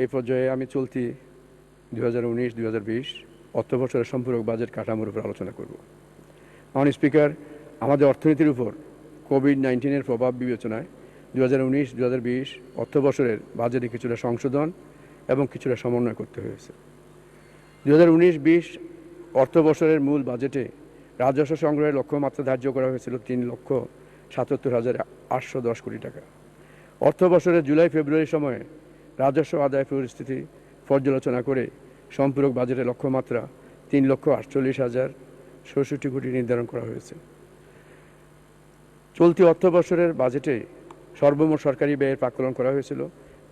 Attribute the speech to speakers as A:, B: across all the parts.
A: এই পর্যায়ে আমি চলতি 2019-2020 অর্থবছরের সম্পূরক বাজেট কাঠামোর উপর আলোচনা করব। মাননীয় স্পিকার, আমাদের অর্থনীতির উপর কোভিড-19-এর প্রভাব বিবেচনায় 2019-2020 অর্থবছরের বাজেটে কিছুটা সংশোধন এবং কিছুটা সমন্বয় করতে হয়েছে। 2019-20 অর্থবছরের মূল বাজেটে রাজস্ব সংগ্রহের লক্ষ্যমাত্রা ধার্য করা হয়েছিল 3,77,810 কোটি টাকা। অর্থবছরের জুলাই-ফেব্রুয়ারি সময়ে রাজস্ব আদায় পরিস্থিতি পর্যালোচনা করে সম্পূরক বাজেটের লক্ষ্যমাত্রা 3,48,066 কোটি নির্ধারণ করা হয়েছে। চলতি অর্থবছরের বাজেটে সর্বমোট সরকারি ব্যয়ের প্রাক্কলন করা হয়েছিল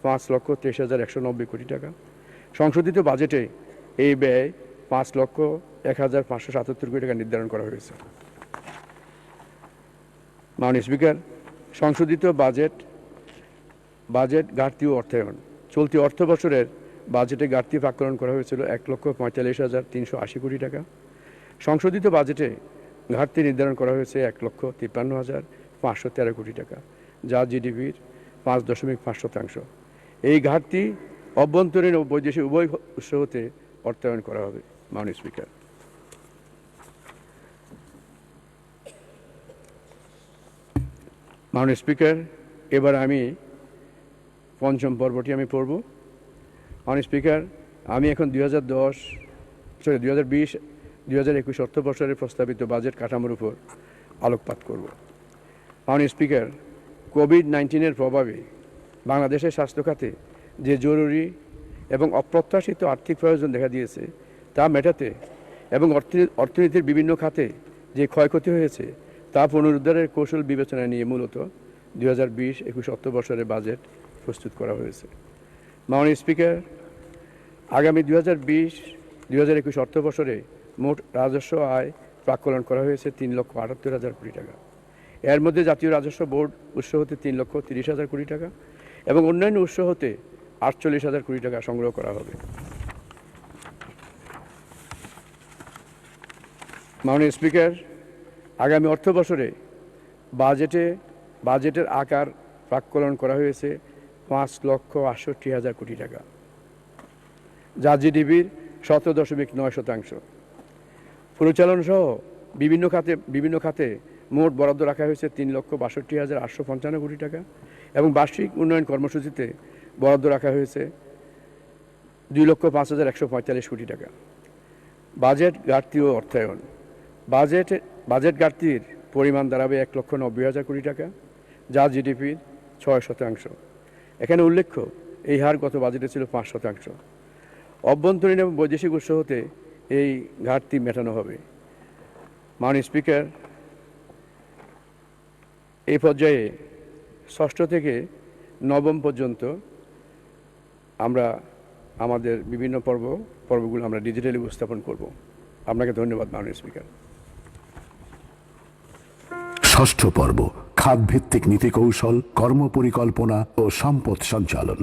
A: 5,23,190 কোটি টাকা। সংশোধিত বাজেটে এই ব্যয় 5,01,577 কোটি টাকা নির্ধারণ করা হয়েছে। মাননীয় স্পিকার, সংশোধিত বাজেট ঘাটতি ও অর্থায়ন। চলতি অর্থবছরের বাজেটে ঘাটতি প্রাক্কলন করা হয়েছিল 1,45,380 কোটি টাকা। সংশোধিত বাজেটে ঘাটতি নির্ধারণ করা হয়েছে 1,53,513 কোটি টাকা, যা জিডিপির 5.5%। এই ঘাটতি অভ্যন্তরীণ ও বৈদেশিক উভয় উৎস হতে অর্থায়ন করা হবে। মাননীয় স্পিকার, মাননীয় স্পিকার, এবার আমি পঞ্চম পর্বটি আমি পড়ব। মাননীয় স্পিকার, আমি এখন 2020-2021 অর্থবছরের প্রস্তাবিত বাজেট কাঠামোর উপর আলোকপাত করব। মাননীয় স্পিকার, কোভিড-19-এর প্রভাবে বাংলাদেশের স্বাস্থ্য খাতে যে জরুরি এবং অপ্রত্যাশিত আর্থিক প্রয়োজন দেখা দিয়েছে তা মেটাতে এবং অর্থনীতির বিভিন্ন খাতে যে ক্ষয়ক্ষতি হয়েছে তা পুনরুদ্ধারের কৌশল বিবেচনা নিয়ে মূলত 2020-21 অর্থবছরের বাজেট প্রস্তুত করা হয়েছে। মাননীয় স্পিকার, আগামী 2020-2021 অর্থবছরে মোট রাজস্ব আয় প্রাক্কলন করা হয়েছে 3,78,000 কোটি টাকা। এর মধ্যে জাতীয় রাজস্ব বোর্ড উৎস হতে 3,30,000 কোটি টাকা এবং অন্যান্য উৎস হতে 48,000 কোটি টাকা সংগ্রহ করা হবে। মাননীয় স্পিকার, আগামী অর্থবছরে বাজেটের আকার প্রাক্কলন করা হয়েছে 5,68,000 কোটি টাকা, যা জিডিপির 17.9%। পরিচালন সহ বিভিন্ন খাতে মোট বরাদ্দ রাখা হয়েছে 3,62,855 কোটি টাকা এবং বার্ষিক উন্নয়ন কর্মসূচিতে বরাদ্দ রাখা হয়েছে 2,05,145 কোটি টাকা। বাজেট ঘাটতি ও অর্থায়ন। বাজেট ঘাটতির পরিমাণ দাঁড়াবে 1,90,000 কোটি টাকা, যা জিডিপির 6%। এখানে উল্লেখ্য, এই হার গত বাজেটে ছিল 5%। অভ্যন্তরীণ এবং বৈদেশিক উৎস হতে এই ঘাটতি মেটানো হবে। মাননীয় স্পিকার, এই পর্যায়ে ষষ্ঠ থেকে নবম পর্যন্ত আমরা আমাদের বিভিন্ন পর্বগুলো আমরা ডিজিটালি উপস্থাপন করব। আপনাকে ধন্যবাদ মাননীয় স্পিকার।
B: ষষ্ঠ পর্ব, খাতভিত্তিক নীতি কৌশল, কর্মপরিকল্পনা ও সম্পদ সঞ্চালন।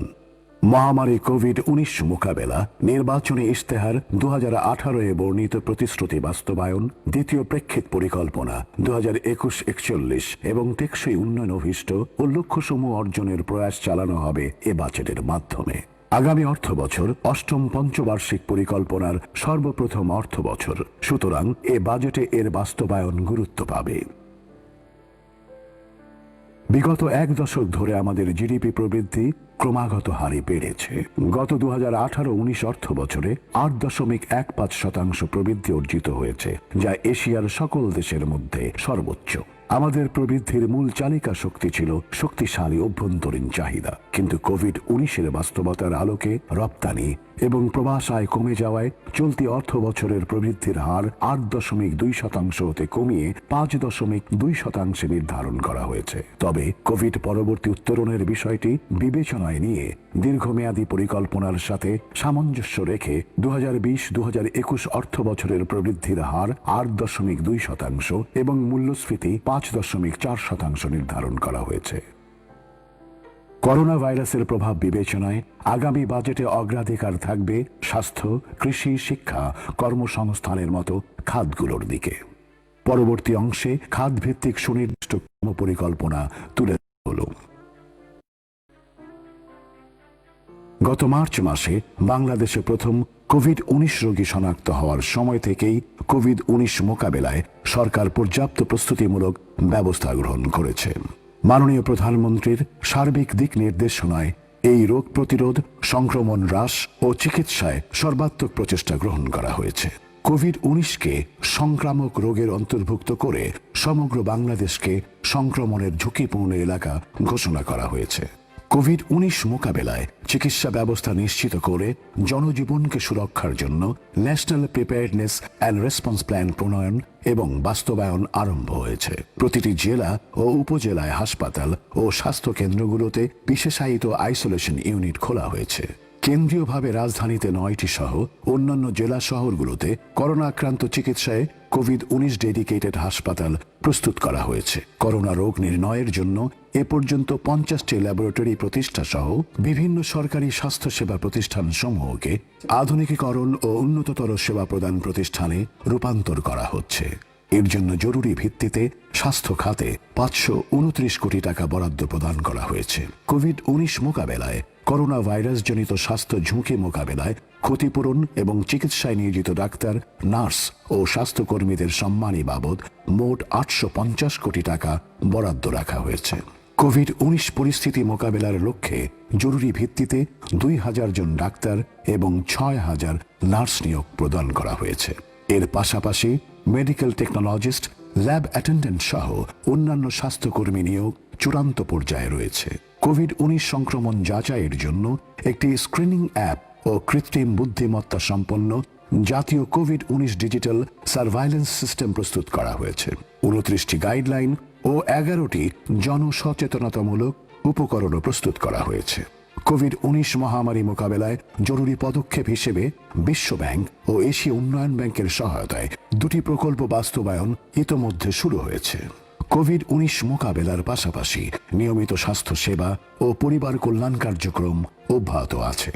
B: মহামারী কোভিড-19 মোকাবেলা, নির্বাচনী ইশতেহার 2018-এ বর্ণিত প্রতিশ্রুতি বাস্তবায়ন, দ্বিতীয় প্রেক্ষিত পরিকল্পনা 2021-41 এবং টেকসই উন্নয়ন অভিষ্ট ও লক্ষ্যসমূহ অর্জনের প্রয়াস চালানো হবে এ বাজেটের মাধ্যমে। আগামী অর্থবছর অষ্টম পঞ্চবার্ষিক পরিকল্পনার সর্বপ্রথম অর্থবছর, সুতরাং এ বাজেটে এর বাস্তবায়ন গুরুত্ব পাবে। বিগত এক দশক ধরে আমাদের জিডিপি প্রবৃদ্ধি ক্রমাগত হারে বেড়েছে। গত 2018-19 অর্থ বছরে 8.15% প্রবৃদ্ধি অর্জিত হয়েছে, যা এশিয়ার সকল দেশের মধ্যে সর্বোচ্চ। আমাদের প্রবৃদ্ধির মূল চালিকা শক্তি ছিল শক্তিশালী অভ্যন্তরীণ চাহিদা, কিন্তু কোভিড-19-এর বাস্তবতার আলোকে রপ্তানি এবং প্রবাস আয় কমে যাওয়ায় চলতি অর্থ বছরের প্রবৃদ্ধির হার 8.2% হতে কমিয়ে 5.2% নির্ধারণ করা হয়েছে। তবে কোভিড পরবর্তী উত্তরণের বিষয়টি বিবেচনায় নিয়ে দীর্ঘমেয়াদী পরিকল্পনার সাথে সামঞ্জস্য রেখে 2020-2021 অর্থ বছরের প্রবৃদ্ধির হার 8.2% এবং মূল্যস্ফীতি 5.4% নির্ধারণ করা হয়েছে। করোনা ভাইরাসের প্রভাব বিবেচনায় আগামী বাজেটে অগ্রাধিকার থাকবে স্বাস্থ্য, কৃষি, শিক্ষা, কর্মসংস্থানের মতো খাতগুলোর দিকে। পরবর্তী অংশে খাতভিত্তিক সুনির্দিষ্ট কর্মপরিকল্পনা তুলে ধরা হলো। গত মার্চ মাসে বাংলাদেশে প্রথম কোভিড-19 রোগী শনাক্ত হওয়ার সময় থেকেই কোভিড-19 মোকাবেলায় সরকার পর্যাপ্ত প্রস্তুতিমূলক ব্যবস্থা গ্রহণ করেছে। মাননীয় প্রধানমন্ত্রীর সার্বিক দিক নির্দেশনায় এই রোগ প্রতিরোধ, সংক্রমণ হ্রাস ও চিকিৎসায় সর্বাত্মক প্রচেষ্টা গ্রহণ করা হয়েছে। কোভিড-19কে সংক্রামক রোগের অন্তর্ভুক্ত করে সমগ্র বাংলাদেশকে সংক্রমণের ঝুঁকিপূর্ণ এলাকা ঘোষণা করা হয়েছে। কোভিড-19 মোকাবেলায় চিকিৎসা ব্যবস্থা নিশ্চিত করে জনজীবনকে সুরক্ষার জন্য national preparedness and response plan প্রণয়ন এবং বাস্তবায়ন আরম্ভ হয়েছে। প্রতিটি জেলা ও উপজেলায় হাসপাতাল ও স্বাস্থ্য কেন্দ্রগুলোতে বিশেষায়িত আইসোলেশন ইউনিট খোলা হয়েছে। কেন্দ্রীয়ভাবে রাজধানীতে 9টি সহ অন্যান্য জেলা শহরগুলোতে করোনা আক্রান্ত চিকিৎসায় কোভিড-19 ডেডিকেটেড হাসপাতাল প্রস্তুত করা হয়েছে। করোনা রোগ নির্ণয়ের জন্য এ পর্যন্ত 50টি ল্যাবরেটরি প্রতিষ্ঠা সহ বিভিন্ন সরকারি স্বাস্থ্যসেবা প্রতিষ্ঠান সমূহকে আধুনিকীকরণ ও উন্নততর সেবা প্রদান প্রতিষ্ঠানে রূপান্তর করা হচ্ছে। এর জন্য জরুরি ভিত্তিতে স্বাস্থ্য খাতে 529 কোটি টাকা বরাদ্দ প্রদান করা হয়েছে। কোভিড-19 মোকাবেলায় করোনা ভাইরাসজনিত স্বাস্থ্য ঝুঁকি মোকাবেলায় ক্ষতিপূরণ এবং চিকিৎসায় নিয়োজিত ডাক্তার, নার্স ও স্বাস্থ্যকর্মীদের সম্মানী বাবদ মোট 850 কোটি টাকা বরাদ্দ রাখা হয়েছে। কোভিড-19 পরিস্থিতি মোকাবেলার লক্ষ্যে জরুরি ভিত্তিতে 2000 জন ডাক্তার এবং 6000 নার্স নিয়োগ প্রদান করা হয়েছে। এর পাশাপাশি মেডিকেল টেকনোলজিস্ট, ল্যাব অ্যাটেন্ডেন্ট সহ অন্যান্য স্বাস্থ্যকর্মী নিয়োগ চূড়ান্ত পর্যায়ে রয়েছে। কোভিড-19 সংক্রমণ যাচাইয়ের জন্য একটি স্ক্রিনিং অ্যাপ ও কৃত্রিম বুদ্ধিমত্তা সম্পন্ন জাতীয় কোভিড-19 ডিজিটাল সার্ভাইলেন্স সিস্টেম প্রস্তুত করা হয়েছে। 29টি গাইডলাইন ও 11টি জনসচেতনতামূলক উপকরণও প্রস্তুত করা হয়েছে। কোভিড-19 মহামারী মোকাবেলায় জরুরি পদক্ষেপ হিসেবে বিশ্ব ব্যাংক ও এশীয় উন্নয়ন ব্যাংকের সহায়তায় 2টি প্রকল্প বাস্তবায়ন ইতোমধ্যে শুরু হয়েছে। কোভিড-19 মোকাবেলার পাশাপাশি নিয়মিত স্বাস্থ্য সেবা ও পরিবার কল্যাণ কার্যক্রম অব্যাহত আছে।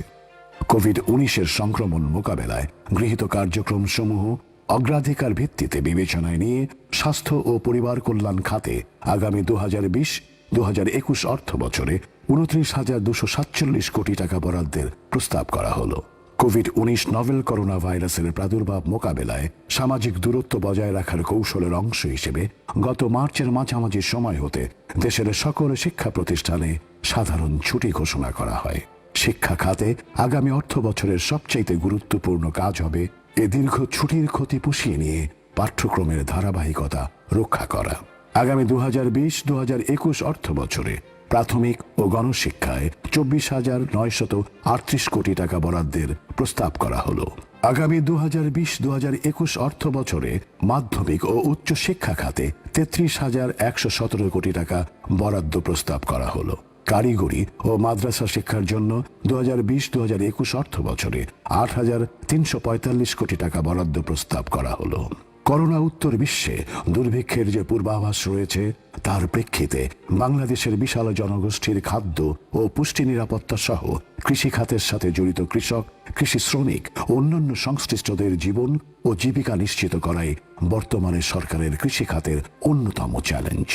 B: কোভিড-19 সংক্রমণ মোকাবেলায় গৃহীত কার্যক্রম সমূহ অগ্রাধিকার ভিত্তিতে বিবেচনায় নিয়ে স্বাস্থ্য ও পরিবার কল্যাণ খাতে আগামী 2020-2021 অর্থ বছরে 29,247 কোটি টাকা বরাদ্দের প্রস্তাব করা হলো। কোভিড-19 নভেল করোনা ভাইরাসের প্রাদুর্ভাব মোকাবেলায় সামাজিক দূরত্ব বজায় রাখার কৌশলের অংশ হিসেবে গত মার্চের মাঝামাঝি সময় হতে দেশের সকল শিক্ষা প্রতিষ্ঠানে সাধারণ ছুটি ঘোষণা করা হয়। শিক্ষা খাতে আগামী অর্থ বছরের সবচাইতে গুরুত্বপূর্ণ কাজ হবে এ দীর্ঘ ছুটির ক্ষতি পুষিয়ে নিয়ে পাঠ্যক্রমের ধারাবাহিকতা রক্ষা করা। আগামী 2020-2021 অর্থ বছরে প্রাথমিক ও গণশিক্ষায় 24,938 কোটি টাকা বরাদ্দের প্রস্তাব করা হলো। আগামী 2020-2021 অর্থ বছরে মাধ্যমিক ও উচ্চ শিক্ষা খাতে 33,117 কোটি টাকা বরাদ্দ প্রস্তাব করা হলো। কারিগরি ও মাদ্রাসা শিক্ষার জন্য 2020-2021 অর্থ বছরে 8,345 কোটি টাকা বরাদ্দ প্রস্তাব করা হলো। করোনা উত্তর বিশ্বে দুর্ভিক্ষের যে পূর্বাভাস রয়েছে তার প্রেক্ষিতে বাংলাদেশের বিশাল জনগোষ্ঠীর খাদ্য ও পুষ্টি নিরাপত্তা সহ কৃষি খাতের সাথে জড়িত কৃষক, কৃষি শ্রমিক ও অন্যান্য সংশ্লিষ্টদের জীবন ও জীবিকা নিশ্চিত করাই বর্তমানে সরকারের কৃষি খাতের অন্যতম চ্যালেঞ্জ।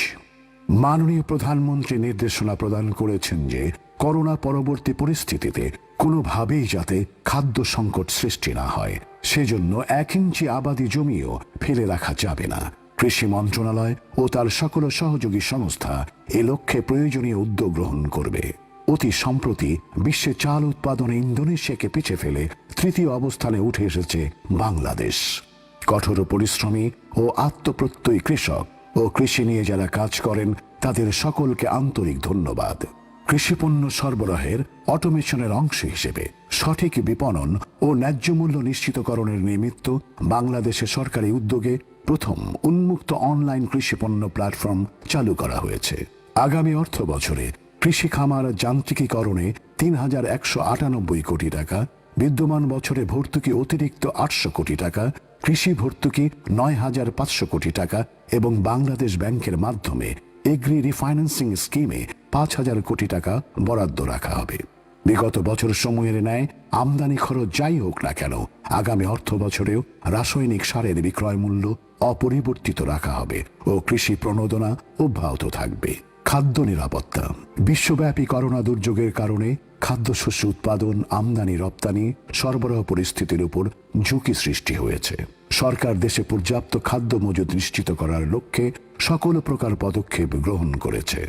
B: মাননীয় প্রধানমন্ত্রী নির্দেশনা প্রদান করেছেন যে করোনা পরবর্তী পরিস্থিতিতে কোনোভাবেই যাতে খাদ্য সংকট সৃষ্টি না হয়, সেজন্য 1 ইঞ্চি আবাদি জমিও ফেলে রাখা যাবে না। কৃষি মন্ত্রণালয় ও তার সকল সহযোগী সংস্থা এ লক্ষ্যে প্রয়োজনীয় উদ্যোগ গ্রহণ করবে। অতি সম্প্রতি বিশ্বে চাল উৎপাদনে ইন্দোনেশিয়াকে পিছিয়ে ফেলে 3য় অবস্থানে উঠে এসেছে বাংলাদেশ। কঠোর পরিশ্রমী ও আত্মপ্রত্যয়ী কৃষক ও কৃষি নিয়ে যারা কাজ করেন তাদের সকলকে আন্তরিক ধন্যবাদ। কৃষিপণ্য সরবরাহের অটোমেশনের অংশ হিসেবে সঠিক বিপণন ও ন্যায্য মূল্য নিশ্চিতকরণের নিমিত্ত বাংলাদেশে সরকারি উদ্যোগে প্রথম উন্মুক্ত অনলাইন কৃষিপণ্য প্ল্যাটফর্ম চালু করা হয়েছে। আগামী অর্থ বছরে কৃষি খামার যান্ত্রিকীকরণে 3,198 কোটি টাকা, বিদ্যমান বছরে ভর্তুকি অতিরিক্ত 800 কোটি টাকা, কৃষি ভর্তুকি 9,500 কোটি টাকা এবং বাংলাদেশ ব্যাংকের মাধ্যমে এগ্রি রিফাইন্যান্সিং স্কিমে 5,000 কোটি টাকা বরাদ্দ রাখা হবে। বিগত বছর সমূহের ন্যায় আমদানি খরচ যাই হোক না কেন আগামী অর্থ বছরেও রাসায়নিক সারের বিক্রয় মূল্য অপরিবর্তিত রাখা হবে ও কৃষি প্রণোদনা অব্যাহত থাকবে। খাদ্য নিরাপত্তা। বিশ্বব্যাপী করোনা দুর্যোগের কারণে খাদ্যশস্য উৎপাদন, আমদানি রপ্তানি, সরবরাহ পরিস্থিতির উপর ঝুঁকি সৃষ্টি হয়েছে। সরকার দেশে পর্যাপ্ত খাদ্য মজুদ নিশ্চিত করার লক্ষ্যে সকল প্রকার পদক্ষেপ গ্রহণ করেছে।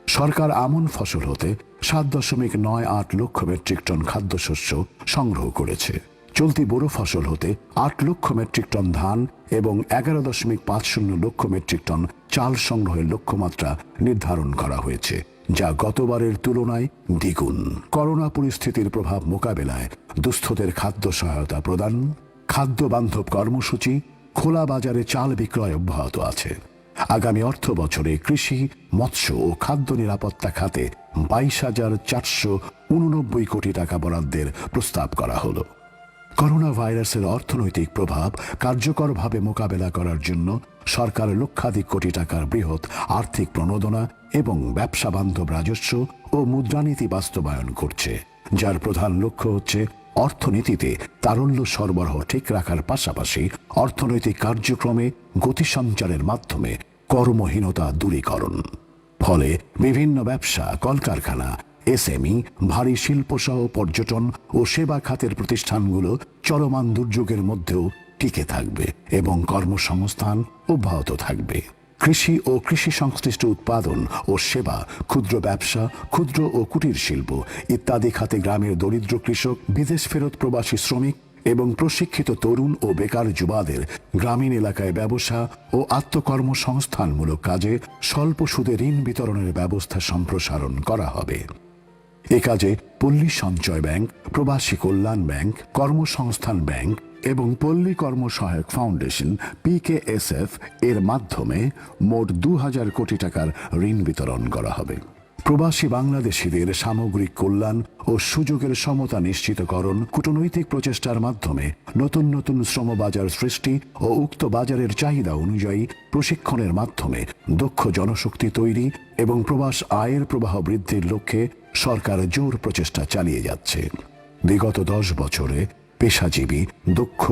B: সরকার আমন ফসল হতে 7.98 লক্ষ মেট্রিক টন খাদ্যশস্য সংগ্রহ করেছে। চলতি বোরো ফসল হতে 8 লক্ষ মেট্রিক টন ধান এবং 11.50 লক্ষ মেট্রিক টন চাল সংগ্রহের লক্ষ্যমাত্রা নির্ধারণ করা হয়েছে, যা গতবারের তুলনায় দ্বিগুণ। করোনা পরিস্থিতির প্রভাব মোকাবেলায় দুস্থদের খাদ্য সহায়তা প্রদান, খাদ্য বান্ধব কর্মসূচি, খোলা বাজারে চাল বিক্রয় অব্যাহত আছে। আগামী অর্থ বছরে কৃষি, মৎস্য ও খাদ্য নিরাপত্তা খাতে 22,489 কোটি টাকা বরাদ্দের প্রস্তাব করা হলো। করোনা ভাইরাসের অর্থনৈতিক প্রভাব কার্যকরভাবে মোকাবেলা করার জন্য সরকার লক্ষাধিক কোটি টাকার বৃহৎ আর্থিক প্রণোদনা এবং ব্যবসা বান্ধব রাজস্ব ও মুদ্রানীতি বাস্তবায়ন করছে, যার প্রধান লক্ষ্য হচ্ছে অর্থনীতিতে তারল্য সরবরাহ ঠিক রাখার পাশাপাশি অর্থনৈতিক কার্যক্রমে গতি সঞ্চারের মাধ্যমে কর্মহীনতা দূরীকরণ। ফলে বিভিন্ন ব্যবসা, কলকারখানা, এসএমই, ভারী শিল্পসহ পর্যটন ও সেবা খাতের প্রতিষ্ঠানগুলো চলমান দুর্যোগের মধ্যেও টিকে থাকবে এবং কর্মসংস্থান অব্যাহত থাকবে। কৃষি ও কৃষি সংশ্লিষ্ট উৎপাদন ও সেবা, ক্ষুদ্র ব্যবসা, ক্ষুদ্র ও কুটির শিল্প ইত্যাদি খাতে গ্রামের দরিদ্র কৃষক, বিদেশ ফেরত প্রবাসী শ্রমিক এবং প্রশিক্ষিত তরুণ ও বেকার যুবাদের গ্রামীণ এলাকায় ব্যবসা ও আত্মকর্মসংস্থানমূলক কাজে স্বল্প সুদে ঋণ বিতরণের ব্যবস্থা সম্প্রসারণ করা হবে। এ কাজে পল্লী সঞ্চয় ব্যাংক, প্রবাসী কল্যাণ ব্যাংক, কর্মসংস্থান ব্যাংক এবং পল্লী কর্মসহায়ক ফাউন্ডেশন PKSF এর মাধ্যমে মোট 2,000 কোটি টাকার ঋণ বিতরণ করা হবে। প্রবাসী বাংলাদেশিদের সামগ্রিক কল্যাণ ও সুযোগের সমতা নিশ্চিতকরণ, কূটনৈতিক প্রচেষ্টার মাধ্যমে নতুন নতুন শ্রমবাজার সৃষ্টি ও উক্ত বাজারের চাহিদা অনুযায়ী প্রশিক্ষণের মাধ্যমে দক্ষ জনশক্তি তৈরি এবং প্রবাস আয়ের প্রবাহ বৃদ্ধির লক্ষ্যে সরকার জোর প্রচেষ্টা চালিয়ে যাচ্ছে। বিগত 10 বছরে পেশাজীবী, দক্ষ,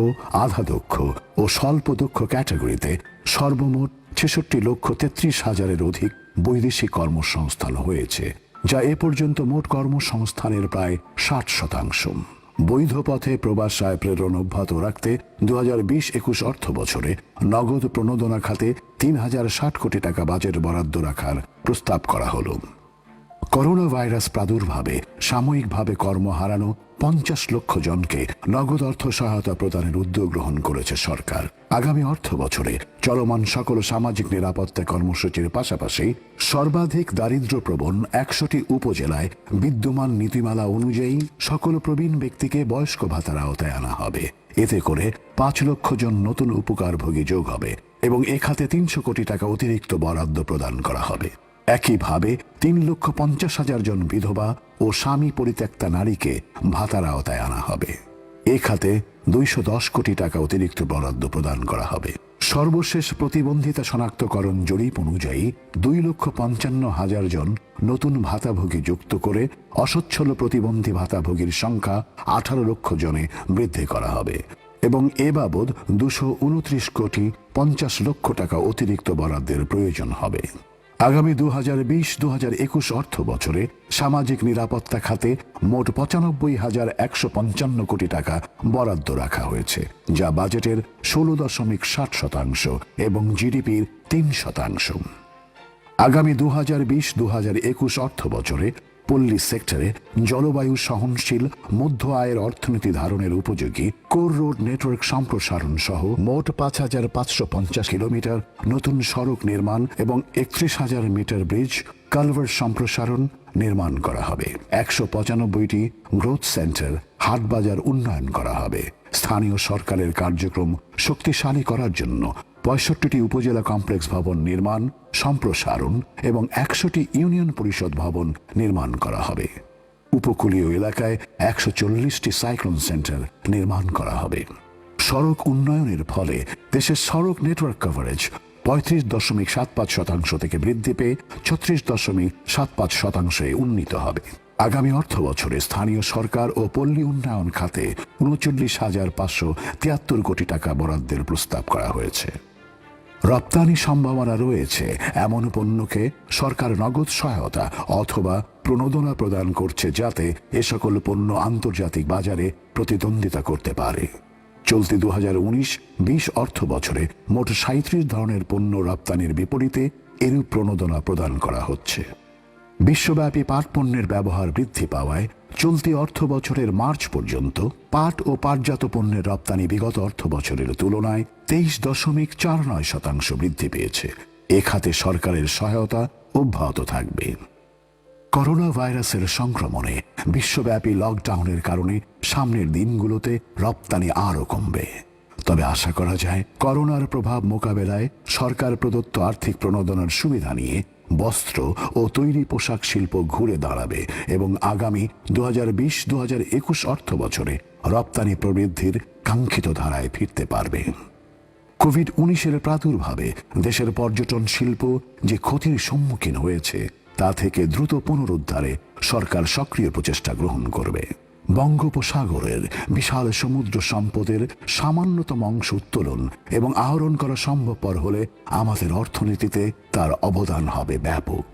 B: আধা দক্ষ ও স্বল্প দক্ষ ক্যাটাগরিতে সর্বমোট 66,33,000-এর অধিক বৈদেশিক কর্মসংস্থান হয়েছে, যা এ পর্যন্ত মোট কর্মসংস্থানের প্রায় 60%। বৈধ পথে প্রবাস আয় প্রেরণ অব্যাহত রাখতে 2020-21 অর্থ বছরে নগদ প্রণোদনা খাতে 3,060 কোটি টাকা বাজেট বরাদ্দ রাখার প্রস্তাব করা হলো। করোনা ভাইরাস প্রাদুর্ভাবে সাময়িকভাবে কর্ম হারানো 50 লক্ষ জনকে নগদ অর্থ সহায়তা প্রদানের উদ্যোগ গ্রহণ করেছে সরকার। আগামী অর্থ বছরে চলমান সকল সামাজিক নিরাপত্তা কর্মসূচির পাশাপাশি সর্বাধিক দারিদ্র্যপ্রবণ 100টি উপজেলায় বিদ্যমান নীতিমালা অনুযায়ী সকল প্রবীণ ব্যক্তিকে বয়স্ক ভাতার আওতায় আনা হবে। এতে করে 5 লক্ষ জন নতুন উপকারভোগী যোগ হবে এবং এ খাতে 300 কোটি টাকা অতিরিক্ত বরাদ্দ প্রদান করা হবে। একইভাবে 3,50,000 জন বিধবা ও স্বামী পরিত্যক্তা নারীকে ভাতার আওতায় আনা হবে। এ খাতে 210 কোটি টাকা অতিরিক্ত বরাদ্দ প্রদান করা হবে। সর্বশেষ প্রতিবন্ধিতা শনাক্তকরণ জরিপ অনুযায়ী 2,55,000 জন নতুন ভাতাভোগী যুক্ত করে অসচ্ছল প্রতিবন্ধী ভাতাভোগীর সংখ্যা 18 লক্ষ জনে বৃদ্ধি করা হবে এবং এ বাবদ 229 কোটি 50 লক্ষ টাকা অতিরিক্ত বরাদ্দের প্রয়োজন হবে। আগামী 2020-2021 অর্থ বছরে সামাজিক নিরাপত্তা খাতে মোট 95,155 কোটি টাকা বরাদ্দ রাখা হয়েছে, যা বাজেটের 16.60% এবং জিডিপির 3%। আগামী 2020-2021 অর্থ বছরে পল্লী সেক্টরে জলবায়ু সহনশীল মধ্য আয়ের অর্থনীতি ধারণের উপযোগী কোর রোড নেটওয়ার্ক সম্প্রসারণ সহ মোট 5,550 কিলোমিটার নতুন সড়ক নির্মাণ এবং 31,000 মিটার ব্রিজ কালভার্ট সম্প্রসারণ নির্মাণ করা হবে। 195টি গ্রোথ সেন্টার, হাটবাজার উন্নয়ন করা হবে। স্থানীয় সরকারের কার্যক্রম শক্তিশালী করার জন্য 65টি উপজেলা কমপ্লেক্স ভবন নির্মাণ, সম্প্রসারণ এবং 100টি ইউনিয়ন পরিষদ ভবন নির্মাণ করা হবে। উপকূলীয় এলাকায় 140টি সাইক্লোন সেন্টার নির্মাণ করা হবে। সড়ক উন্নয়নের ফলে দেশের সড়ক নেটওয়ার্ক কভারেজ 35.75% থেকে বৃদ্ধি পেয়ে 36.75% উন্নীত হবে। আগামী অর্থ বছরে স্থানীয় সরকার ও পল্লী উন্নয়ন খাতে 39,573 কোটি টাকা বরাদ্দের প্রস্তাব করা হয়েছে। রপ্তানি সম্ভাবনা রয়েছে এমন পণ্যকে সরকার নগদ সহায়তা অথবা প্রণোদনা প্রদান করছে যাতে এ সকল পণ্য আন্তর্জাতিক বাজারে প্রতিদ্বন্দ্বিতা করতে পারে। চলতি 2019-20 অর্থ বছরে মোট 37 ধরনের পণ্য রপ্তানির বিপরীতে এরূপ প্রণোদনা প্রদান করা হচ্ছে। বিশ্বব্যাপী পাট পণ্যের ব্যবহার বৃদ্ধি পাওয়ায় চলতি অর্থ বছরের মার্চ পর্যন্ত পাট ও পাটজাত পণ্যের রপ্তানি বিগত অর্থ বছরের তুলনায় 23.49% বৃদ্ধি পেয়েছে। এ খাতে সরকারের সহায়তা অব্যাহত থাকবে। করোনা ভাইরাসের সংক্রমণে বিশ্বব্যাপী লকডাউনের কারণে সামনের দিনগুলোতে রপ্তানি আরও কমবে। তবে আশা করা যায় করোনার প্রভাব মোকাবেলায় সরকার প্রদত্ত আর্থিক প্রণোদনার সুবিধা নিয়ে বস্ত্র ও তৈরি পোশাক শিল্প ঘুরে দাঁড়াবে এবং আগামী 2020-2021 অর্থ বছরে রপ্তানি প্রবৃদ্ধির কাঙ্ক্ষিত ধারায় ফিরতে পারবে। কোভিড-19-এর প্রাদুর্ভাবে দেশের পর্যটন শিল্প যে ক্ষতির সম্মুখীন হয়েছে তা থেকে দ্রুত পুনরুদ্ধারে সরকার সক্রিয় প্রচেষ্টা গ্রহণ করবে। বঙ্গোপসাগরের বিশাল সমুদ্র সম্পদের সামান্যতম অংশ উত্তোলন এবং আহরণ করা সম্ভবপর হলে আমাদের অর্থনীতিতে তার অবদান হবে ব্যাপক।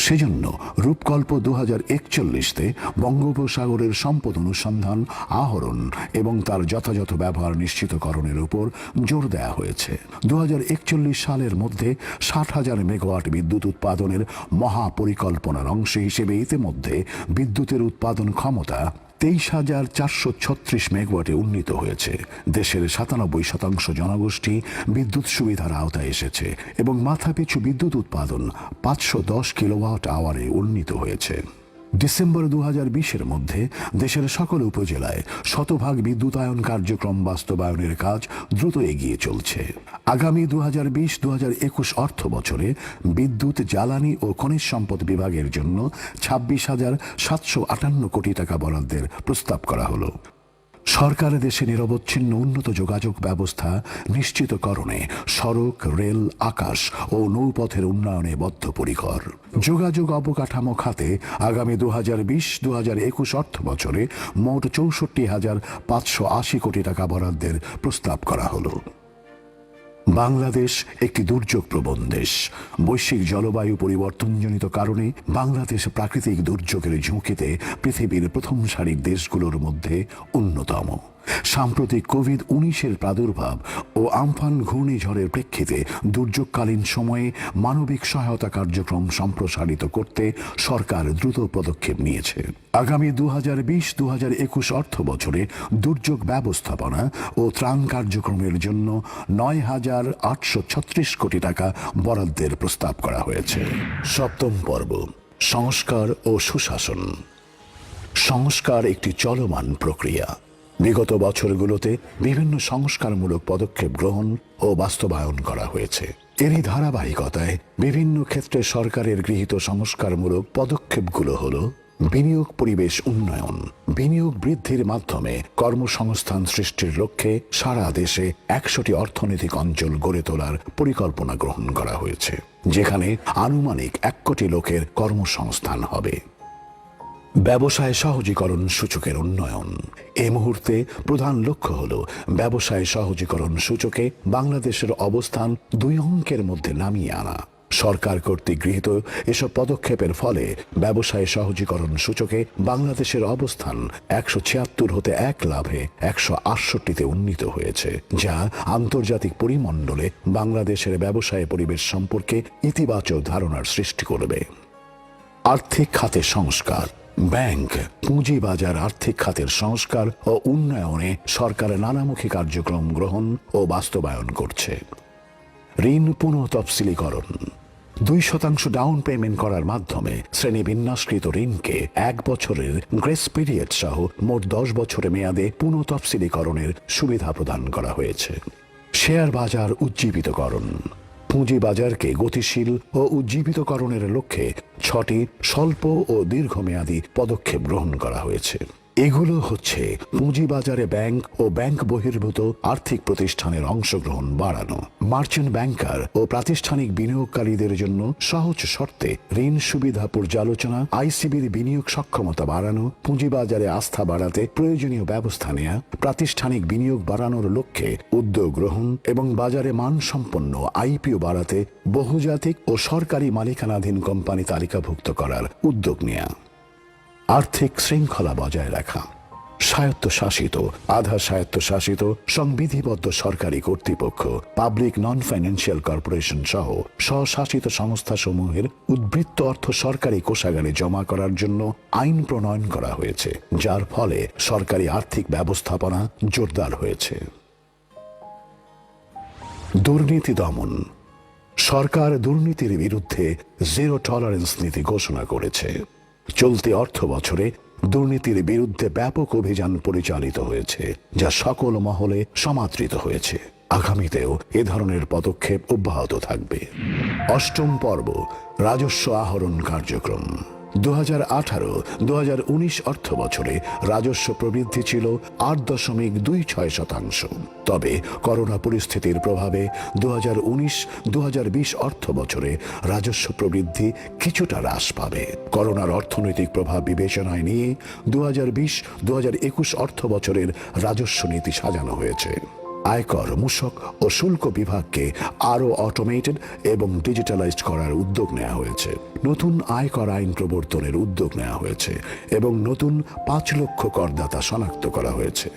B: সেজন্য রূপকল্প 2041-তে বঙ্গোপসাগরের সম্পদ অনুসন্ধান, আহরণ এবং তার যথাযথ ব্যবহার নিশ্চিতকরণের উপর জোর দেওয়া হয়েছে। 2041 সালের মধ্যে 60,000 মেগাওয়াট বিদ্যুৎ উৎপাদনের মহাপরিকল্পনার অংশ হিসেবে ইতিমধ্যে বিদ্যুতের উৎপাদন ক্ষমতা 23,436 মেগাওয়াটে উন্নীত হয়েছে। দেশের 97% জনগোষ্ঠী বিদ্যুৎ সুবিধার আওতায় এসেছে এবং মাথাপিছু বিদ্যুৎ উৎপাদন 510 কিলোওয়াট আওয়ারে উন্নীত হয়েছে। ডিসেম্বর 2020-এর মধ্যে দেশের সকল উপজেলায় শতভাগ বিদ্যুতায়ন কার্যক্রম বাস্তবায়নের কাজ দ্রুত এগিয়ে চলছে। আগামী 2020-2021 অর্থ বছরে বিদ্যুৎ, জ্বালানি ও খনিজ সম্পদ বিভাগের জন্য 26,758 কোটি টাকা বরাদ্দের প্রস্তাব করা হলো। সরকার দেশে নিরবচ্ছিন্ন উন্নত যোগাযোগ ব্যবস্থা নিশ্চিতকরণে সড়ক, রেল, আকাশ ও নৌপথের উন্নয়নে বদ্ধপরিকর। যোগাযোগ অবকাঠামো খাতে আগামী 2020-2021 অর্থ বছরে মোট 64,580 কোটি টাকা বরাদ্দের প্রস্তাব করা হলো। বাংলাদেশ একটি দুর্যোগ প্রবণ দেশ। বৈশ্বিক জলবায়ু পরিবর্তনজনিত কারণে বাংলাদেশ প্রাকৃতিক দুর্যোগের ঝুঁকিতে পৃথিবীর প্রথম সারির দেশগুলোর মধ্যে অন্যতম। সাম্প্রতিক কোভিড-19-এর প্রাদুর্ভাব ও আমফান ঘূর্ণিঝড়ের প্রেক্ষিতে দুর্যোগকালীন সময়ে মানবিক সহায়তা কার্যক্রম সম্প্রসারিত করতে সরকার দ্রুত পদক্ষেপ নিয়েছে। আগামী 2020-2021 অর্থ বছরে দুর্যোগ ব্যবস্থাপনা ও ত্রাণ কার্যক্রমের জন্য 9,836 কোটি টাকা বরাদ্দের প্রস্তাব করা হয়েছে। সপ্তম পর্ব, সংস্কার ও সুশাসন। সংস্কার একটি চলমান প্রক্রিয়া। বিগত বছরগুলোতে বিভিন্ন সংস্কারমূলক পদক্ষেপ গ্রহণ ও বাস্তবায়ন করা হয়েছে। এরই ধারাবাহিকতায় বিভিন্ন ক্ষেত্রে সরকারের গৃহীত সংস্কারমূলক পদক্ষেপগুলো হলো: বিনিয়োগ পরিবেশ উন্নয়ন। বিনিয়োগ বৃদ্ধির মাধ্যমে কর্মসংস্থান সৃষ্টির লক্ষ্যে সারা দেশে 100টি অর্থনৈতিক অঞ্চল গড়ে তোলার পরিকল্পনা গ্রহণ করা হয়েছে, যেখানে আনুমানিক 1 কোটি লোকের কর্মসংস্থান হবে। ব্যবসায় সহজীকরণ সূচকের উন্নয়ন। এই মুহূর্তে প্রধান লক্ষ্য হল ব্যবসায় সহজীকরণ সূচকে বাংলাদেশের অবস্থান 2 অঙ্কের মধ্যে নামিয়ে আনা। সরকার কর্তৃক গৃহীত এসব পদক্ষেপের ফলে ব্যবসায় সহজীকরণ সূচকে বাংলাদেশের অবস্থান 176 হতে 1 লাভে 168-তে উন্নীত হয়েছে, যা আন্তর্জাতিক পরিমণ্ডলে বাংলাদেশের ব্যবসায় পরিবেশ সম্পর্কে ইতিবাচক ধারণার সৃষ্টি করবে। আর্থিক খাতে সংস্কার। ব্যাংক, পুঁজিবাজার, আর্থিক খাতের সংস্কার ও উন্নয়নে সরকার নানামুখী কার্যক্রম গ্রহণ ও বাস্তবায়ন করছে। ঋণ পুনঃতফসিলীকরণ। 2% ডাউন পেমেন্ট করার মাধ্যমে শ্রেণীবিন্যাসকৃত ঋণকে 1 বছরের গ্রেস পিরিয়ড সহ মোট 10 বছরের মেয়াদে পুনঃতফসিলীকরণের সুবিধা প্রদান করা হয়েছে। শেয়ার বাজার উজ্জীবিতকরণ। পুঁজিবাজারকে গতিশীল ও উজ্জীবিতকরণের লক্ষ্যে 6টি স্বল্প ও দীর্ঘমেয়াদী পদক্ষেপ গ্রহণ করা হয়েছে। এগুলো হচ্ছে পুঁজিবাজারে ব্যাংক ও ব্যাংক বহির্ভূত আর্থিক প্রতিষ্ঠানের অংশগ্রহণ বাড়ানো, মার্চেন্ট ব্যাংকার ও প্রাতিষ্ঠানিক বিনিয়োগকারীদের জন্য সহজ শর্তে ঋণ সুবিধা পর্যালোচনা, আইসিবির বিনিয়োগ সক্ষমতা বাড়ানো, পুঁজিবাজারে আস্থা বাড়াতে প্রয়োজনীয় ব্যবস্থা নেওয়া, প্রাতিষ্ঠানিক বিনিয়োগ বাড়ানোর লক্ষ্যে উদ্যোগ গ্রহণ এবং বাজারে মানসম্পন্ন আইপিও বাড়াতে বহুজাতিক ও সরকারি মালিকানাধীন কোম্পানি তালিকাভুক্ত করার উদ্যোগ নেওয়া, আর্থিক শৃঙ্খলা বজায় রাখা, স্বায়ত্তশাসিত, আধা স্বায়ত্তশাসিত, সংবিধিবদ্ধ সরকারি কর্তৃপক্ষ, পাবলিক নন ফাইন্যান্সিয়াল কর্পোরেশন সহ স্বশাসিত সংস্থাসমূহের উদ্বৃত্ত অর্থ সরকারি কোষাগারে জমা করার জন্য আইন প্রণয়ন করা হয়েছে, যার ফলে সরকারি আর্থিক ব্যবস্থাপনা জোরদার হয়েছে। দুর্নীতি দমন। সরকার দুর্নীতির বিরুদ্ধে জিরো টলারেন্স নীতি ঘোষণা করেছে। চলতি অর্থ বছরে দুর্নীতির বিরুদ্ধে ব্যাপক অভিযান পরিচালিত হয়েছে, যা সকল মহলে সমাদৃত হয়েছে। আগামীতেও এ ধরনের পদক্ষেপ অব্যাহত থাকবে। অষ্টম পর্ব, রাজস্ব আহরণ কার্যক্রম। 2018-2019 অর্থ বছরে রাজস্ব প্রবৃদ্ধি ছিল 8.26%। তবে করোনা পরিস্থিতির প্রভাবে 2019-2020 অর্থ বছরে রাজস্ব প্রবৃদ্ধি কিছুটা হ্রাস পাবে। করোনার অর্থনৈতিক প্রভাব বিবেচনায় নিয়ে 2020-2021 অর্থ বছরের রাজস্ব নীতি সাজানো হয়েছে। আয়কর, মূসক ও শুল্ক বিভাগকে আরও অটোমেটেড এবং ডিজিটালাইজড করার উদ্যোগ নেওয়া হয়েছে। নতুন আয়কর আইন প্রবর্তনের উদ্যোগ নেওয়া হয়েছে এবং নতুন 5 লক্ষ করদাতা শনাক্ত করা হয়েছে।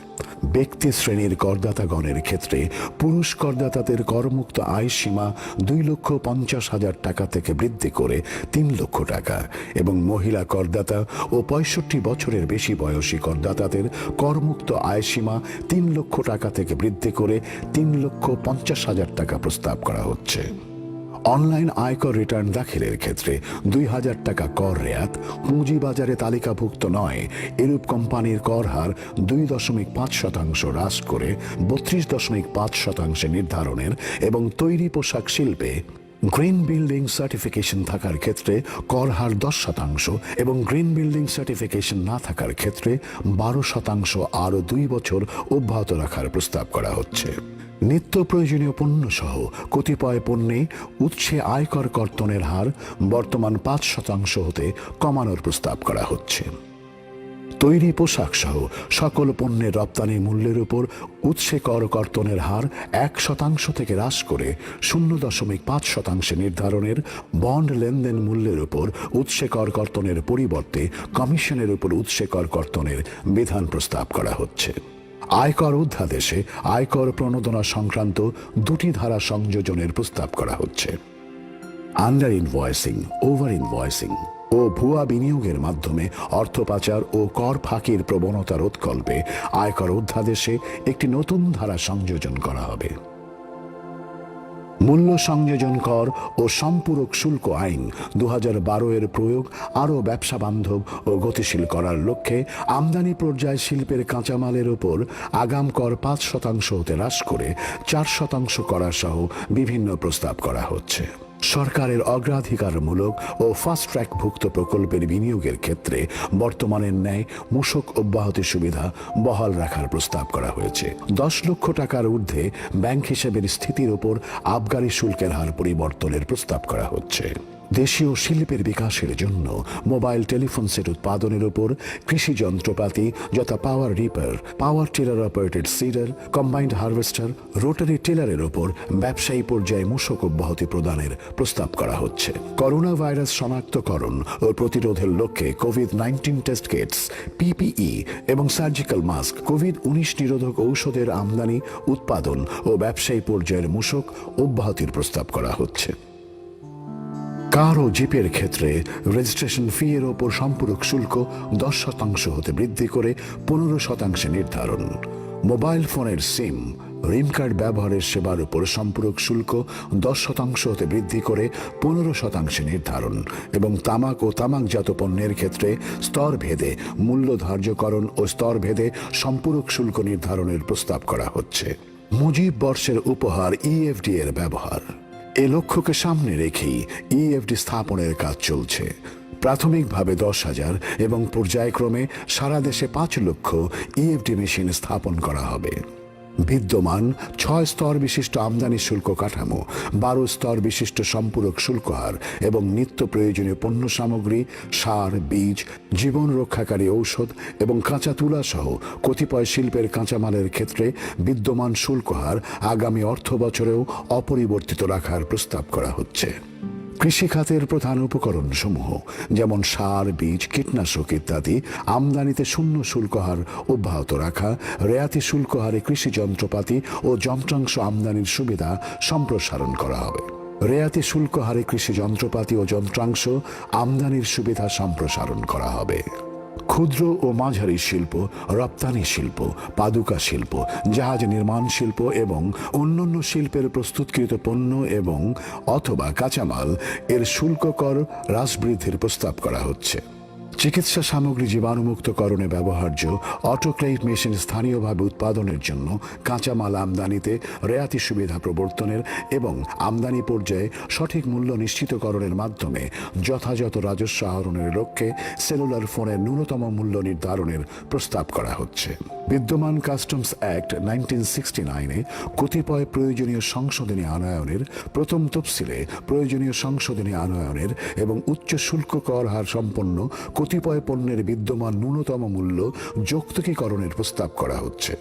B: ব্যক্তি শ্রেণীর করদাতাগণের ক্ষেত্রে পুরুষ করদাতাদের করমুক্ত আয় সীমা 2,50,000 টাকা থেকে বৃদ্ধি করে 3 লক্ষ টাকা এবং মহিলা করদাতা ও 65 বছরের বেশি বয়সী করদাতাদের করমুক্ত আয় সীমা 3 লক্ষ টাকা থেকে বৃদ্ধি করে 3,50,000 টাকা প্রস্তাব করা হচ্ছে। অনলাইন আয়কর রিটার্ন দাখিলের ক্ষেত্রে 2,000 টাকা কর রেয়াত, পুঁজিবাজারে তালিকাভুক্ত নয় এরূপ কোম্পানির কর হার 2.5% হ্রাস করে 32.5% নির্ধারণের এবং তৈরি পোশাক শিল্পে গ্রিন বিল্ডিং সার্টিফিকেশন থাকার ক্ষেত্রে কর হার 10% এবং গ্রিন বিল্ডিং সার্টিফিকেশন না থাকার ক্ষেত্রে 12% আরও 2 বছর অব্যাহত রাখার প্রস্তাব করা হচ্ছে। নিত্য প্রয়োজনীয় পণ্য সহ কতিপয় পণ্যে উৎসে আয়কর কর্তনের হার বর্তমান 5% হতে কমানোর প্রস্তাব করা হচ্ছে। তৈরি পোশাক সহ সকল পণ্যের রপ্তানি মূল্যের উপর উৎসে কর কর্তনের হার 1% থেকে হ্রাস করে 0.5% নির্ধারণের, বন্ড লেনদেন মূল্যের উপর উৎসে কর কর্তনের পরিবর্তে কমিশনের উপর উৎসে কর কর্তনের বিধান প্রস্তাব করা হচ্ছে। আয়কর অধ্যাদেশে আয়কর প্রণোদনা সংক্রান্ত 2টি ধারা সংযোজনের প্রস্তাব করা হচ্ছে। আন্ডার ইনভয়েসিং, ওভার ইনভয়েসিং ও ভুয়া বিনিয়োগের মাধ্যমে অর্থ পাচার ও কর ফাঁকির প্রবণতা রোধকল্পে আয়কর অধ্যাদেশে একটি নতুন ধারা সংযোজন করা হবে। মূল্য সংযোজন কর ও সম্পূরক শুল্ক আইন 2012 এর প্রয়োগ আরও ব্যবসা বান্ধব ও গতিশীল করার লক্ষ্যে আমদানি পর্যায়ে শিল্পের কাঁচামালের ওপর আগাম কর 5% হতে হ্রাস করে 4% করা সহ বিভিন্ন প্রস্তাব করা হচ্ছে। সরকারের অগ্রাধিকারমূলক ও ফাস্ট ট্র্যাক ভুক্ত প্রকল্পের বিনিয়োগের ক্ষেত্রে বর্তমানের ন্যায় মূসক অব্যাহতি সুবিধা বহাল রাখার প্রস্তাব করা হয়েছে। 10 লক্ষ টাকার ঊর্ধ্বে ব্যাংক হিসেবের স্থিতির উপর আবগারি শুল্কের হার পরিবর্তনের প্রস্তাব করা হচ্ছে। দেশীয় শিল্পের বিকাশের জন্য মোবাইল টেলিফোন সেট উৎপাদনের উপর কৃষি যন্ত্রপাতি যথা power reaper, power tiller operated seeder, combined harvester, rotary টিলারের উপর ব্যবসায়ী পর্যায়ে মূসক অব্যাহতি প্রদানের প্রস্তাব করা হচ্ছে। করোনা ভাইরাস শনাক্তকরণ ও প্রতিরোধের লক্ষ্যে কোভিড-19 টেস্ট কিটস, পিপিই এবং সার্জিক্যাল মাস্ক, কোভিড-19 নিরোধক ঔষধের আমদানি, উৎপাদন ও ব্যবসায়ী পর্যায়ের মূসক অব্যাহতির প্রস্তাব করা হচ্ছে। কার ও জিপের ক্ষেত্রে রেজিস্ট্রেশন ফি এর ওপর সম্পূরক শুল্ক 10% হতে বৃদ্ধি করে 15% নির্ধারণ। মোবাইল ফোনের সিম, রিম কার্ড ব্যবহারের সেবার উপর সম্পূরক শুল্ক 10% হতে বৃদ্ধি করে 15% নির্ধারণ এবং তামাক ও তামাকজাত পণ্যের ক্ষেত্রে স্তরভেদে মূল্য ধার্যকরণ ও স্তরভেদে সম্পূরক শুল্ক নির্ধারণের প্রস্তাব করা হচ্ছে। মুজিব বর্ষের উপহার ইএফডি এর ব্যবহার। এ লক্ষ্যকে সামনে রেখেই ইএফডি স্থাপনের কাজ চলছে। প্রাথমিকভাবে 10,000 এবং পর্যায়ক্রমে সারা দেশে 5 লক্ষ ইএফটি মেশিন স্থাপন করা হবে। বিদ্যমান 6 স্তর বিশিষ্ট আমদানি শুল্ক কাঠামো, 12 স্তর বিশিষ্ট সম্পূরক শুল্ক হার এবং নিত্য প্রয়োজনীয় পণ্য সামগ্রী, সার, বীজ, জীবন রক্ষাকারী ঔষধ এবং কাঁচা তুলা সহ কতিপয় শিল্পের কাঁচামালের ক্ষেত্রে বিদ্যমান শুল্ক হার আগামী অর্থ বছরেও অপরিবর্তিত রাখার প্রস্তাব করা হচ্ছে। কৃষি খাতের প্রধান উপকরণ সমূহ যেমন সার, বীজ, কীটনাশক ইত্যাদি আমদানিতে শূন্য শুল্ক হার অব্যাহত রাখা, রেয়াতি শুল্ক হারে কৃষি যন্ত্রপাতি ও যন্ত্রাংশ আমদানির সুবিধা সম্প্রসারণ করা হবে। রেয়াতি শুল্ক হারে কৃষি যন্ত্রপাতি ও যন্ত্রাংশ আমদানির সুবিধা সম্প্রসারণ করা হবে। ক্ষুদ্র ও মাঝারি শিল্প, রপ্তানি শিল্প, পাদুকা শিল্প, জাহাজ নির্মাণ শিল্প এবং অন্যান্য শিল্পের প্রস্তুতকৃত পণ্য এবং অথবা কাঁচামাল এর শুল্ক কর হ্রাস বৃদ্ধির প্রস্তাব করা হচ্ছে। চিকিৎসা সামগ্রী জীবাণুমুক্তকরণে ব্যবহার্য অটোক্লেভ মেশিন স্থানীয়ভাবে উৎপাদনের জন্য কাঁচামাল আমদানিতে রেয়াতি সুবিধা প্রবর্তনের এবং আমদানি পর্যায়ে সঠিক মূল্য নিশ্চিতকরণের মাধ্যমে যথাযথ রাজস্ব আহরণের লক্ষ্যে সেলুলার ফোনের ন্যূনতম মূল্য নির্ধারণের প্রস্তাব করা হচ্ছে। বিদ্যমান কাস্টমস অ্যাক্ট 1969-এ কতিপয় প্রয়োজনীয় সংশোধনী আনয়নের, প্রথম তফসিলে প্রয়োজনীয় সংশোধনী আনয়নের এবং উচ্চ শুল্ক কর হার সম্পন্ন কতিপয় পণ্যের বিদ্যমান ন্যূনতম মূল্য যৌক্তিকীকরণের প্রস্তাব করা হচ্ছে।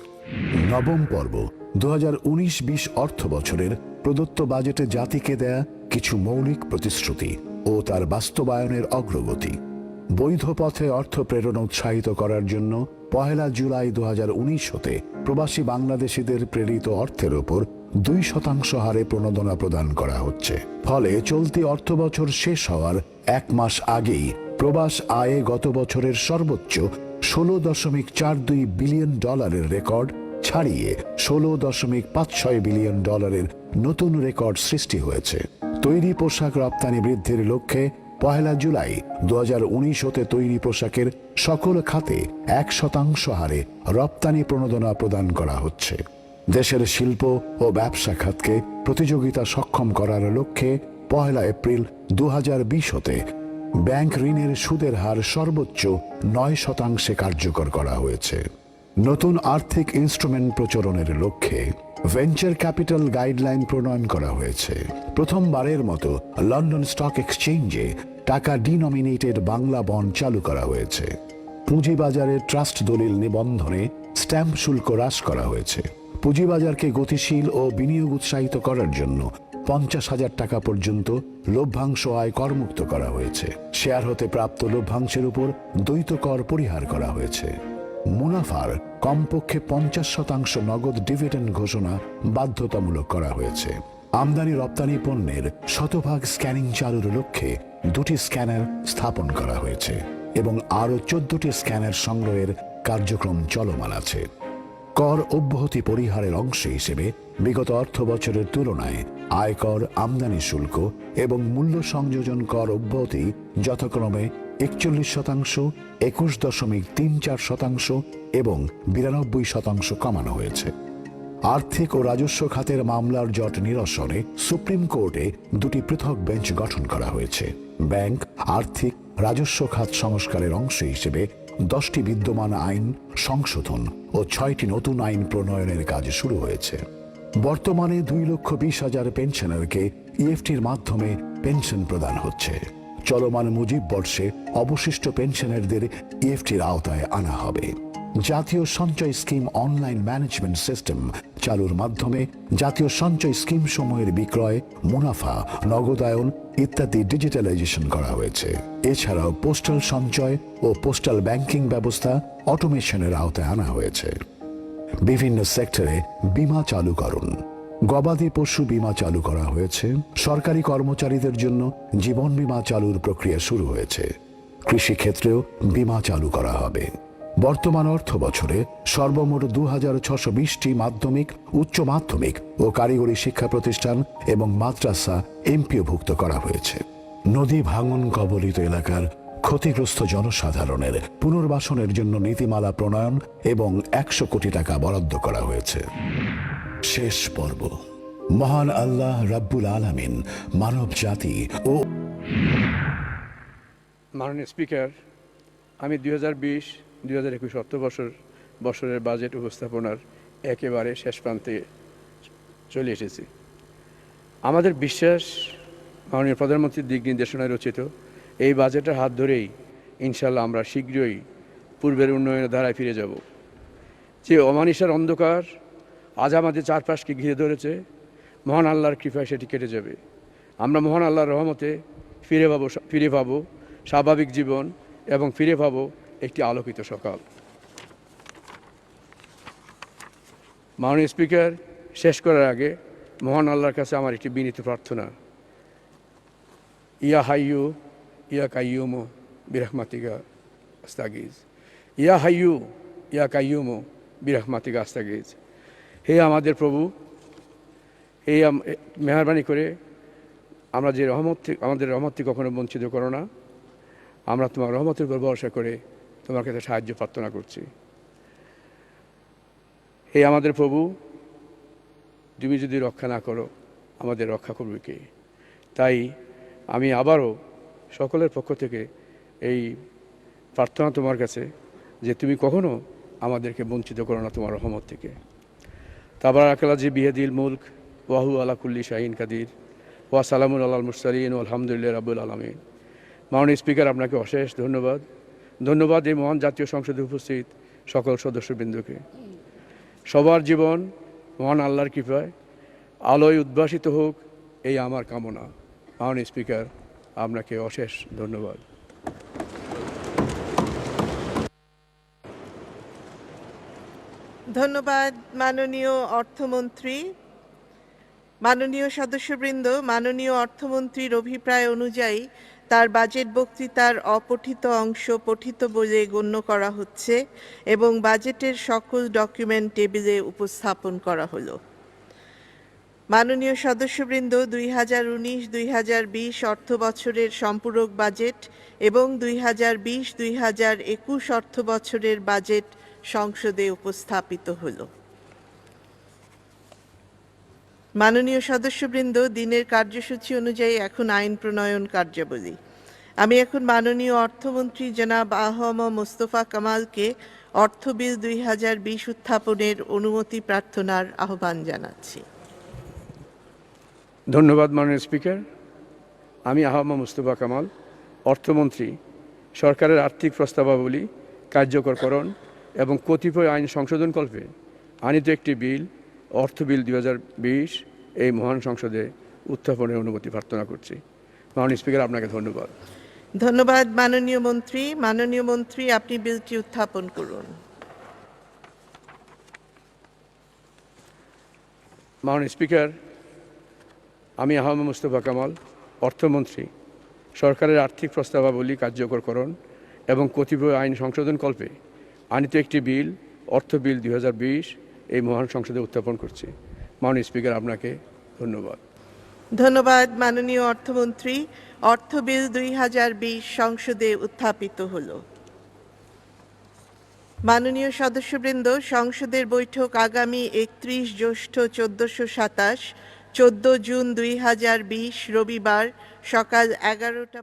B: নবম পর্ব 2019-20 অর্থ বছরের প্রদত্ত বাজেটে জাতিকে দেয়া কিছু মৌলিক প্রতিশ্রুতি ও তার বাস্তবায়নের অগ্রগতি। বৈধ পথে অর্থ প্রেরণ উৎসাহিত করার জন্য 1 জুলাই 2019 হতে প্রবাসী বাংলাদেশিদের প্রেরিত অর্থের ওপর 2% হারে প্রণোদনা প্রদান করা হচ্ছে। ফলে চলতি অর্থ বছর শেষ হওয়ার 1 মাস আগেই প্রবাস আয়ে গত বছরের সর্বোচ্চ $16.42 বিলিয়ন রেকর্ড ছাড়িয়ে $16.56 বিলিয়ন নতুন রেকর্ড সৃষ্টি হয়েছে। তৈরি পোশাক রপ্তানি বৃদ্ধির লক্ষ্যে 1 জুলাই 2019 হতে তৈরি পোশাকের সকল খাতে 1% হারে রপ্তানি প্রণোদনা প্রদান করা হচ্ছে। দেশের শিল্প ও ব্যবসা খাতকে প্রতিযোগিতা সক্ষম করার লক্ষ্যে 1 এপ্রিল 2020 হতে ব্যাংক ঋণের সুদের হার সর্বোচ্চ 9% কার্যকর করা হয়েছে। নতুন আর্থিক ইনস্ট্রুমেন্ট প্রচলনের লক্ষ্যে ভেঞ্চার ক্যাপিটাল গাইডলাইন প্রণয়ন করা হয়েছে। প্রথমবারের মতো লন্ডন স্টক এক্সচেঞ্জে টাকা ডিনোমিনেটেড বাংলা বন্ড চালু করা হয়েছে। পুঁজিবাজারে ট্রাস্ট দলিল নিবন্ধনে স্ট্যাম্প শুল্ক হ্রাস করা হয়েছে। পুঁজিবাজারকে গতিশীল ও বিনিয়োগ উৎসাহিত করার জন্য 50,000 টাকা পর্যন্ত লভ্যাংশ আয় করমুক্ত করা হয়েছে। শেয়ার হতে প্রাপ্ত লভ্যাংশের উপর দ্বৈত কর পরিহার করা হয়েছে। মুনাফার কমপক্ষে 50% নগদ ডিভিডেন্ড ঘোষণা বাধ্যতামূলক করা হয়েছে। আমদানি রপ্তানি পণ্যের শতভাগ স্ক্যানিং চালুর লক্ষ্যে 2টি স্ক্যানার স্থাপন করা হয়েছে এবং আরও 14টি স্ক্যানার সংগ্রহের কার্যক্রম চলমান আছে। কর অব্যাহতি পরিহারের অংশ হিসেবে বিগত অর্থ বছরের তুলনায় আয়কর, আমদানি শুল্ক এবং মূল্য সংযোজন কর অব্যাহতি যথাক্রমে 41%, 21.34% এবং 92% কমানো হয়েছে। আর্থিক ও রাজস্ব খাতের মামলার জট নিরসনে সুপ্রিম কোর্টে 2টি পৃথক বেঞ্চ গঠন করা হয়েছে। ব্যাংক, আর্থিক, রাজস্ব খাত সংস্কারের অংশ হিসেবে 10টি বিদ্যমান আইন সংশোধন ও 6টি নতুন আইন প্রণয়নের কাজ শুরু হয়েছে। বর্তমানে 2,20,000 পেনশনারকে ইএফটির মাধ্যমে পেনশন প্রদান হচ্ছে। চলমান মুজিব বর্ষে অবশিষ্ট পেনশনারদের ইএফটির আওতায় আনা হবে। জাতীয় সঞ্চয় স্কিম অনলাইন ম্যানেজমেন্ট সিস্টেম চালুর মাধ্যমে জাতীয় সঞ্চয় স্কিম সমূহের বিক্রয়, মুনাফা, নগদায়ন ইত্যাদি ডিজিটালাইজেশন করা হয়েছে। এছাড়াও পোস্টাল সঞ্চয় ও পোস্টাল ব্যাংকিং ব্যবস্থা অটোমেশনের আওতায় আনা হয়েছে। বিভিন্ন সেক্টরে বীমা চালুকরণ, গবাদি পশু বীমা চালু করা হয়েছে। সরকারি কর্মচারীদের জন্য জীবন বীমা চালুর প্রক্রিয়া শুরু হয়েছে। কৃষি ক্ষেত্রেও বীমা চালু করা হবে। বর্তমান অর্থ বছরে সর্বমোট 2,620টি মাধ্যমিক, উচ্চ মাধ্যমিক ও কারিগরি শিক্ষা প্রতিষ্ঠান এবং মাদ্রাসা এমপিওভুক্ত করা হয়েছে। নদী ভাঙন কবলিত এলাকার ক্ষতিগ্রস্ত জনসাধারণের পুনর্বাসনের জন্য নীতিমালা প্রণয়ন এবং 100 কোটি টাকা বরাদ্দ করা হয়েছে। শেষ পর্ব। মহান আল্লাহ রাব্বুল আলামিন মানব জাতি ও
A: মাননীয় স্পিকার, আমি 2020-2021 বছরের বাজেট উপস্থাপনার একেবারে শেষ প্রান্তে চলে এসেছি। আমাদের বিশ্বাস, মাননীয় প্রধানমন্ত্রীর দিক নির্দেশনায় রচিত এই বাজেটের হাত ধরেই ইনশাল্লাহ আমরা শীঘ্রই পূর্বের উন্নয়নের ধারায় ফিরে যাব। যে অমানিসার অন্ধকার আজ আমাদের চারপাশকে ঘিরে ধরেছে, মহান আল্লাহর কৃপায় সেটি কেটে যাবে। আমরা মহান আল্লাহর রহমতে ফিরে পাবো স্বাভাবিক জীবন এবং ফিরে পাবো একটি আলোকিত সকাল। মাননীয় স্পিকার, শেষ করার আগে মহান আল্লাহর কাছে আমার একটি বিনীত প্রার্থনা। ইয়া হাইয়ু ইয়া কাইয়ুমু বিরহমাতিকা আস্তাগিজ, ইয়া হাইয়ু ইয়া কাইয়ুমু বিরহমাতিকা আস্তাগিজ। হে আমাদের প্রভু, মেহরবানি করে আমরা যে আমাদের রহমত থেকে কখনো বঞ্চিত করো না। আমরা তোমার রহমতের উপর ভরসা করে তোমার কাছে সাহায্য প্রার্থনা করছি। হে আমাদের প্রভু, তুমি যদি রক্ষা না করো আমাদের রক্ষা করবে কে? তাই আমি আবারও সকলের পক্ষ থেকে এই প্রার্থনা তোমার কাছে যে তুমি কখনো আমাদেরকে বঞ্চিত করো না তোমার রহমত থেকে। তাবারাকাল্লাযী বিয়াদিল মুলক ওয়া হুয়া আলা কুল্লি শাইইন কাদির ওয়া সালামুন আলাল মুরসালিন ওয়া আলহামদুলিল্লাহি রাব্বিল আলামিন। মাননীয় স্পিকার, আপনাকে অশেষ ধন্যবাদ এই মহান জাতীয় সংসদে উপস্থিত সকল সদস্যবৃন্দকে। সবার জীবন মহান আল্লাহর কৃপায় আলোয় উদ্ভাসিত হোক, এই আমার কামনা। মাননীয় স্পিকার, আপনাকে অশেষ ধন্যবাদ।
C: ধন্যবাদ মাননীয় অর্থমন্ত্রী। মাননীয় সদস্যবৃন্দ, মাননীয় অর্থমন্ত্রীর অভিপ্রায় অনুযায়ী তার বাজেট বক্তৃতার অপঠিত অংশ পঠিত বলে গণ্য করা হচ্ছে এবং বাজেটের সকল ডকুমেন্ট টেবিলে উপস্থাপন করা হলো। মাননীয় সদস্যবৃন্দ, 2019-2020 অর্থ বছরের সম্পূরক বাজেট এবং 2020-2021 অর্থ বছরের বাজেট সংসদে উপস্থাপিত হলো। মাননীয় সদস্যবৃন্দ, দিনের কার্যসূচি অনুযায়ী এখন আইন প্রণয়ন কার্যাবলী। আমি এখন মাননীয় অর্থমন্ত্রী জনাব আ.হ.ম মোস্তফা কামালকে অর্থ বিল 2020 উত্থাপনের অনুমতি প্রার্থনার আহ্বান জানাচ্ছি।
A: ধন্যবাদ মাননীয় স্পিকার। আমি আ.হ.ম মোস্তফা কামাল, অর্থমন্ত্রী, সরকারের আর্থিক প্রস্তাবাবলী কার্যকরকরণ এবং কতিপয় আইন সংশোধনকল্পে আনিত একটি বিল, অর্থ বিল 2020 এই মহান সংসদে উত্থাপনের অনুমতি প্রার্থনা করছি। মাননীয় স্পিকার, আপনাকে ধন্যবাদ।
C: ধন্যবাদ মাননীয় মন্ত্রী। মাননীয় মন্ত্রী, আপনি বিলটি উত্থাপন করুন।
A: মাননীয় স্পিকার, আমি আ.হ.ম মোস্তফা কামাল, অর্থমন্ত্রী, সরকারের আর্থিক প্রস্তাবাবলী কার্যকরকরণ এবং কতিপয় আইন সংশোধনকল্পে আনিত একটি বিল, অর্থ বিল 2020 এই মহান সংসদে উত্থাপন করছি। মাননীয় স্পিকার, আপনাকে ধন্যবাদ।
C: ধন্যবাদ মাননীয় অর্থমন্ত্রী। অর্থ বিল 2020 সংসদে উত্থাপিত হলো। মাননীয় সদস্যবৃন্দ, সংসদের বৈঠক আগামী 31 জ্যৈষ্ঠ 1427, 14 জুন 2020 রবিবার সকাল 11টা